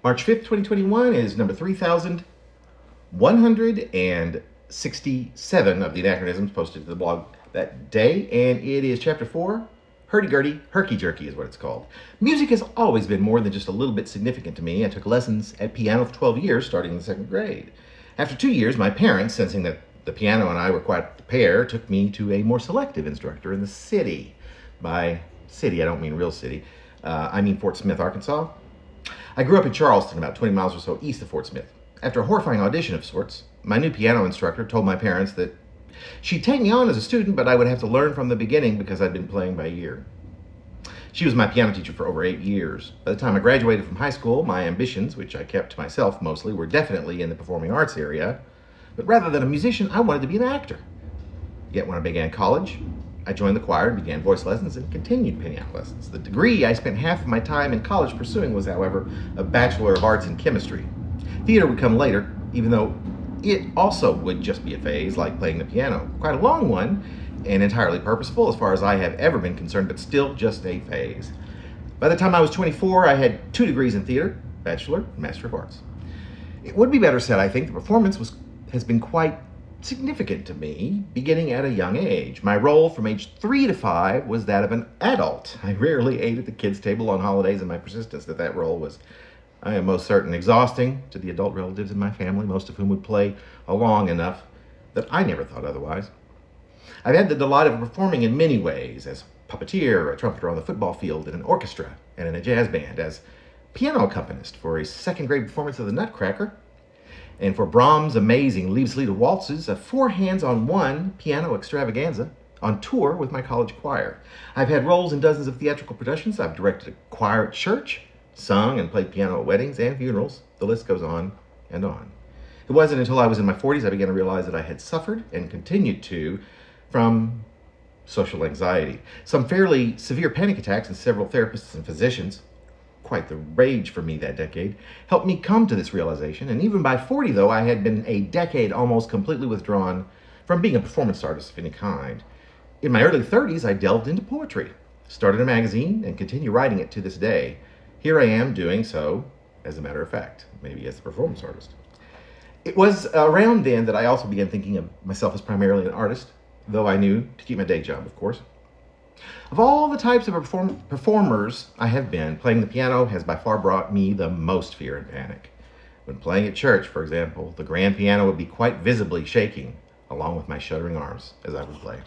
March 5th, 2021 is number 3,167 of the Anachronisms posted to the blog that day, and it is chapter 4, Hurdy Gurdy Herky-Jerky is what it's called. Music has always been more than just a little bit significant to me. I took lessons at piano for 12 years, starting in the 2nd grade. After 2 years, my parents, sensing that the piano and I were quite the pair, took me to a more selective instructor in the city. By city, I don't mean real city. I mean Fort Smith, Arkansas. I grew up in Charleston, about 20 miles or so east of Fort Smith. After a horrifying audition of sorts, my new piano instructor told my parents that she'd take me on as a student, but I would have to learn from the beginning because I'd been playing by ear. She was my piano teacher for over 8 years. By the time I graduated from high school, my ambitions, which I kept to myself mostly, were definitely in the performing arts area. But rather than a musician, I wanted to be an actor. Yet when I began college, I joined the choir and began voice lessons and continued piano lessons. The degree I spent half of my time in college pursuing was, however, a Bachelor of Arts in Chemistry. Theater would come later, even though it also would just be a phase, like playing the piano. Quite a long one, and entirely purposeful as far as I have ever been concerned, but still just a phase. By the time I was 24, I had 2 degrees in theater, Bachelor and Master of Arts. It would be better said, I think, the performance has been quite significant to me, beginning at a young age. My role from age 3 to 5 was that of an adult. I rarely ate at the kids' table on holidays, and my persistence that role was, I am most certain, exhausting to the adult relatives in my family, most of whom would play along enough that I never thought otherwise. I've had the delight of performing in many ways, as puppeteer, a trumpeter on the football field, in an orchestra, and in a jazz band, as piano accompanist for a 2nd grade performance of the Nutcracker, and for Brahms' amazing Liebeslieder waltzes, a 4 hands-on-1 piano extravaganza on tour with my college choir. I've had roles in dozens of theatrical productions. I've directed a choir at church, sung and played piano at weddings and funerals. The list goes on and on. It wasn't until I was in my 40s I began to realize that I had suffered and continued to from social anxiety. Some fairly severe panic attacks, and several therapists and physicians, quite the rage for me that decade, helped me come to this realization. And even by 40, though, I had been a decade almost completely withdrawn from being a performance artist of any kind. In my early 30s, I delved into poetry, started a magazine, and continue writing it to this day. Here I am doing so, as a matter of fact, maybe as a performance artist. It was around then that I also began thinking of myself as primarily an artist, though I knew to keep my day job, of course. Of all the types of performers I have been, playing the piano has by far brought me the most fear and panic. When playing at church, for example, the grand piano would be quite visibly shaking, along with my shuddering arms as I would play.